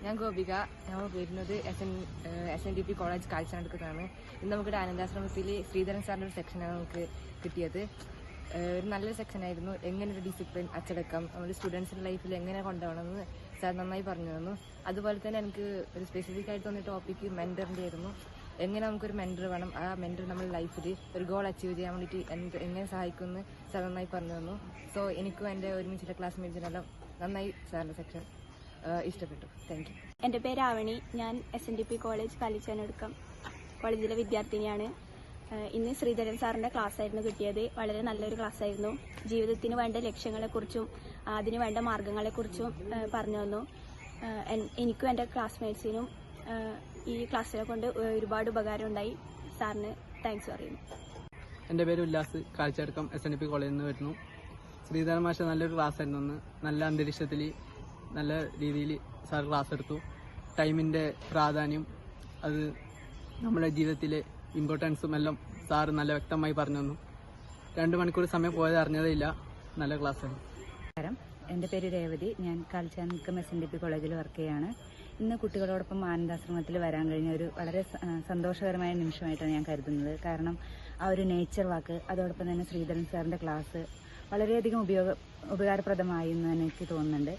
ഞാൻ ഗോപിക. ഞങ്ങൾ വരുന്നത് SNDP കോളേജ് കാഴ്ചനടുക്കത്താണ്. ഇന്ന് നമുക്കിവിടെ ആനന്ദാശ്രമത്തിൽ ശ്രീധരൻ സാറിൻ്റെ ഒരു സെക്ഷനാണ് നമുക്ക് കിട്ടിയത്. ഒരു നല്ലൊരു സെക്ഷനായിരുന്നു. എങ്ങനെ ഒരു ഡിസിപ്ലിൻ, അച്ചടക്കം നമ്മുടെ സ്റ്റുഡൻസിൻ്റെ ലൈഫിൽ എങ്ങനെ കൊണ്ടുപോകണമെന്ന് സാർ നന്നായി പറഞ്ഞു തന്നു. അതുപോലെ തന്നെ എനിക്ക് ഒരു സ്പെസിഫിക് ആയിട്ട് തോന്നിയ ടോപ്പിക്ക് മെൻറ്ററിൻ്റെ ആയിരുന്നു. എങ്ങനെ നമുക്കൊരു മെൻറ്റർ വേണം, ആ മെൻറ്റർ നമ്മുടെ ലൈഫിൽ ഒരു ഗോൾ അച്ചീവ് ചെയ്യാൻ വേണ്ടിയിട്ട് എങ്ങനെ സഹായിക്കുമെന്ന് സാർ നന്നായി പറഞ്ഞു തന്നു. സോ എനിക്കും എൻ്റെ ഒരുമിച്ചുള്ള ക്ലാസ്മേറ്റ്സിനെല്ലാം നന്നായി സാറിൻ്റെ സെക്ഷൻ ഇഷ്ടപ്പെട്ടു. Thank you. എൻ്റെ പേര് ആവണി. ഞാൻ SNDP കോളേജ് കാലിച്ചാനടുക്കം കോളേജിലെ വിദ്യാർത്ഥിനിയാണ്. ഇന്ന് ശ്രീധരൻ സാറിൻ്റെ ക്ലാസ്സായിരുന്നു കിട്ടിയത്. വളരെ നല്ലൊരു ക്ലാസ്സായിരുന്നു. ജീവിതത്തിന് വേണ്ട ലക്ഷ്യങ്ങളെക്കുറിച്ചും അതിന് വേണ്ട മാർഗങ്ങളെക്കുറിച്ചും പറഞ്ഞു തന്നു. എനിക്കും എൻ്റെ ക്ലാസ്മേറ്റ്സിനും ഈ ക്ലാസ്സിനെ കൊണ്ട് ഒരുപാട് ഉപകാരം ഉണ്ടായി. സാറിന് താങ്ക്സ് പറയുന്നു. എൻ്റെ പേര് ഉല്ലാസ്. കാഴ്ചയടക്കം SNDP കോളേജിൽ നിന്ന് വരുന്നു. ശ്രീധരൻ മാഷ നല്ലൊരു ക്ലാസ് ആയിരുന്നു. നല്ല അന്തരീക്ഷത്തിൽ നല്ല രീതിയിൽ സാർ ക്ലാസ് എടുത്തു. ടൈമിൻ്റെ പ്രാധാന്യം, അത് നമ്മുടെ ജീവിതത്തിലെ ഇമ്പോർട്ടൻസും എല്ലാം സാറ് നല്ല വ്യക്തമായി പറഞ്ഞു തന്നു. 2 മണിക്കൂർ സമയം പോയത് അറിഞ്ഞതേ ഇല്ല. നല്ല ക്ലാസ്സാണ്. എൻ്റെ പേര് രേവതി. ഞാൻ കാലിച്ചാനടുക്കം SNDP കോളേജിൽ വർക്ക് ചെയ്യാണ്. ഇന്ന് കുട്ടികളോടൊപ്പം ആനന്ദാശ്രമത്തിൽ വരാൻ കഴിഞ്ഞ ഒരു വളരെ സന്തോഷകരമായ നിമിഷമായിട്ടാണ് ഞാൻ കരുതുന്നത്. കാരണം ആ ഒരു നേച്ചർ വാക്ക്, അതോടൊപ്പം തന്നെ ശ്രീധരൻ സാറിൻ്റെ ക്ലാസ് വളരെയധികം ഉപകാരപ്രദമായി എന്ന് തന്നെ എനിക്ക് തോന്നുന്നുണ്ട്.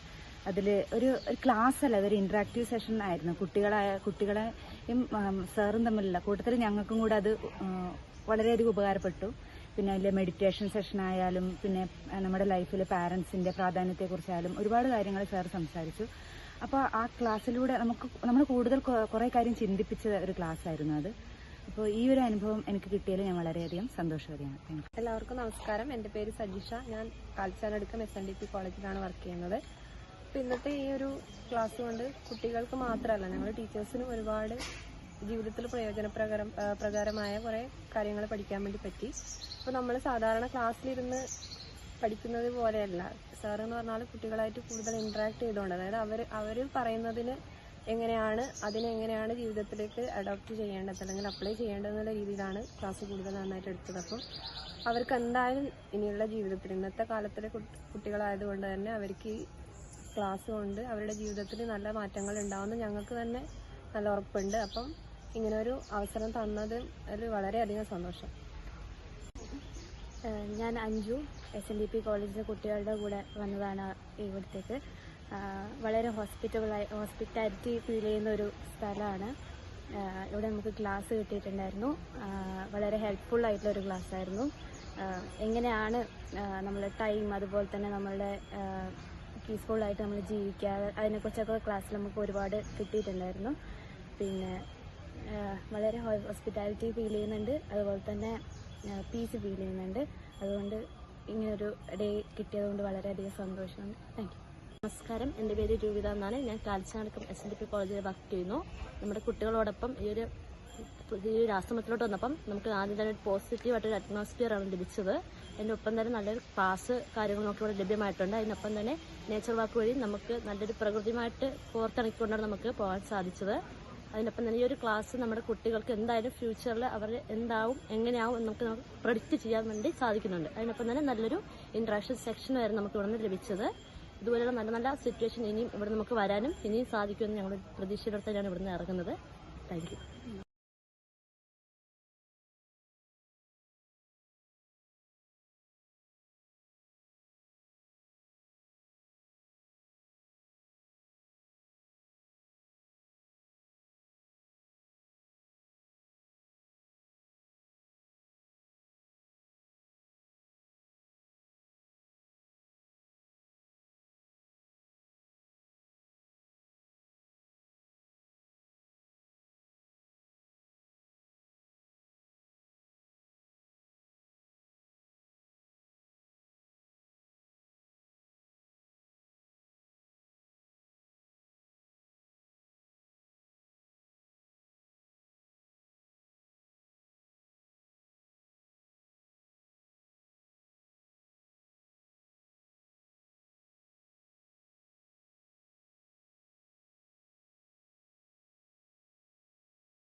അതിൽ ഒരു ക്ലാസ് അല്ല, അതൊരു ഇൻട്രാക്റ്റീവ് സെഷൻ ആയിരുന്നു. കുട്ടികളെയും സാറും തമ്മിലുള്ള കൂട്ടത്തിൽ ഞങ്ങൾക്കും കൂടെ അത് വളരെയധികം ഉപകാരപ്പെട്ടു. പിന്നെ അതിലെ മെഡിറ്റേഷൻ സെഷൻ ആയാലും, പിന്നെ നമ്മുടെ ലൈഫിൽ പാരൻസിൻ്റെ പ്രാധാന്യത്തെക്കുറിച്ചായാലും ഒരുപാട് കാര്യങ്ങൾ സാർ സംസാരിച്ചു. അപ്പോൾ ആ ക്ലാസ്സിലൂടെ നമ്മൾ കൂടുതൽ കുറേ കാര്യം ചിന്തിപ്പിച്ച ഒരു ക്ലാസ് ആയിരുന്നു അത്. അപ്പോൾ ഈ ഒരു അനുഭവം എനിക്ക് കിട്ടിയതിൽ ഞാൻ വളരെയധികം സന്തോഷവതിയാണ്. Thank you. എല്ലാവർക്കും നമസ്കാരം. എൻ്റെ പേര് സജിഷ. ഞാൻ കാലിച്ചാനടുക്കം SNDP കോളേജിലാണ് വർക്ക് ചെയ്യുന്നത്. അപ്പോൾ ഇന്നത്തെ ഈ ഒരു ക്ലാസ് കൊണ്ട് കുട്ടികൾക്ക് മാത്രമല്ല, ഞങ്ങൾ ടീച്ചേഴ്സിനും ഒരുപാട് ജീവിതത്തിൽ പ്രയോജനപ്രകാരമായ കുറേ കാര്യങ്ങൾ പഠിക്കാൻ വേണ്ടി പറ്റി. അപ്പോൾ നമ്മൾ സാധാരണ ക്ലാസ്സിലിരുന്ന് പഠിക്കുന്നത് പോലെയല്ല. സാറെന്ന് പറഞ്ഞാൽ കുട്ടികളായിട്ട് കൂടുതൽ ഇൻട്രാക്ട് ചെയ്തുകൊണ്ട്, അതായത് അവർ പറയുന്നതിന് അതിനെങ്ങനെയാണ് ജീവിതത്തിലേക്ക് അഡോപ്റ്റ് ചെയ്യേണ്ടത് അല്ലെങ്കിൽ അപ്ലൈ ചെയ്യേണ്ടതെന്നുള്ള രീതിയിലാണ് ക്ലാസ് കൂടുതൽ നന്നായിട്ട് എടുത്തത്. അപ്പം അവർക്ക് എന്തായാലും ഇനിയുള്ള ജീവിതത്തിൽ, ഇന്നത്തെ കാലത്തിലെ കുട്ടികളായതുകൊണ്ട് തന്നെ അവർക്ക് ഈ ക്ലാസ് കൊണ്ട് അവരുടെ ജീവിതത്തിൽ നല്ല മാറ്റങ്ങൾ ഉണ്ടാവുമെന്ന് ഞങ്ങൾക്ക് തന്നെ നല്ല ഉറപ്പുണ്ട്. അപ്പം ഇങ്ങനൊരു അവസരം തന്നത് അതിൽ വളരെയധികം സന്തോഷം. ഞാൻ അഞ്ജു. SNDP കോളേജിലെ കുട്ടികളുടെ കൂടെ വന്നതാണ് ഇവിടത്തേക്ക്. വളരെ ഹോസ്പിറ്റാലിറ്റി ഫീൽ ചെയ്യുന്ന ഒരു സ്ഥലമാണ്. ഇവിടെ നമുക്ക് ക്ലാസ് കിട്ടിയിട്ടുണ്ടായിരുന്നു. വളരെ ഹെൽപ്ഫുൾ ആയിട്ടുള്ളൊരു ക്ലാസ് ആയിരുന്നു. എങ്ങനെയാണ് നമ്മൾ ടൈം, അതുപോലെ തന്നെ നമ്മളുടെ പീസ്ഫുള്ളായിട്ട് നമ്മൾ ജീവിക്കുക, അതിനെക്കുറിച്ചൊക്കെ ക്ലാസ്സിൽ നമുക്ക് ഒരുപാട് കിട്ടിയിട്ടുണ്ടായിരുന്നു. പിന്നെ വളരെ ഹോസ്പിറ്റാലിറ്റി ഫീൽ ചെയ്യുന്നുണ്ട്, അതുപോലെ തന്നെ പീസ് ഫീൽ ചെയ്യുന്നുണ്ട്. അതുകൊണ്ട് ഇങ്ങനൊരു ഡേ കിട്ടിയതുകൊണ്ട് വളരെയധികം സന്തോഷമുണ്ട്. Thank you. നമസ്കാരം. എൻ്റെ പേര് രൂപിത എന്നാണ്. ഞാൻ കാലിച്ചാനടുക്കം SNDP കോളേജിൽ വർക്ക് ചെയ്യുന്നു. നമ്മുടെ കുട്ടികളോടൊപ്പം ഈ ഒരു ആശ്രമത്തിലോട്ട് വന്നപ്പം നമുക്ക് ആദ്യം തന്നെ ഒരു പോസിറ്റീവായിട്ടൊരു അറ്റ്മോസ്ഫിയർ ആണ് ലഭിച്ചത്. അതിനൊപ്പം തന്നെ നല്ലൊരു ക്ലാസ് കാര്യങ്ങൾ നമുക്ക് ഇവിടെ ലഭ്യമായിട്ടുണ്ട്. അതിനൊപ്പം തന്നെ നേച്ചർ വാക്ക് വഴി നമുക്ക് നല്ലൊരു പ്രകൃതിയുമായിട്ട് കോർത്തിണക്കിക്കൊണ്ടാണ് നമുക്ക് പോകാൻ സാധിച്ചത്. അതിനൊപ്പം തന്നെ ഈ ഒരു ക്ലാസ് നമ്മുടെ കുട്ടികൾക്ക് എന്തായാലും ഫ്യൂച്ചറിൽ അവർ എന്താവും, എങ്ങനെയാവും എന്ന് നമുക്ക് പ്രഡിക്റ്റ് ചെയ്യാൻ വേണ്ടി സാധിക്കുന്നുണ്ട്. അതിനൊപ്പം തന്നെ നല്ലൊരു ഇൻട്രാക്ഷൻ സെക്ഷൻ വരെ നമുക്ക് ഇവിടെ നിന്ന് ലഭിച്ചത്. ഇതുപോലെയുള്ള നല്ല നല്ല സിറ്റുവേഷൻ ഇനിയും ഇവിടെ നമുക്ക് വരാനും ഇനിയും സാധിക്കുമെന്ന് ഞങ്ങൾ പ്രതീക്ഷയോടെ തന്നെയാണ് ഇവിടുന്ന് ഇറങ്ങുന്നത്. Thank you.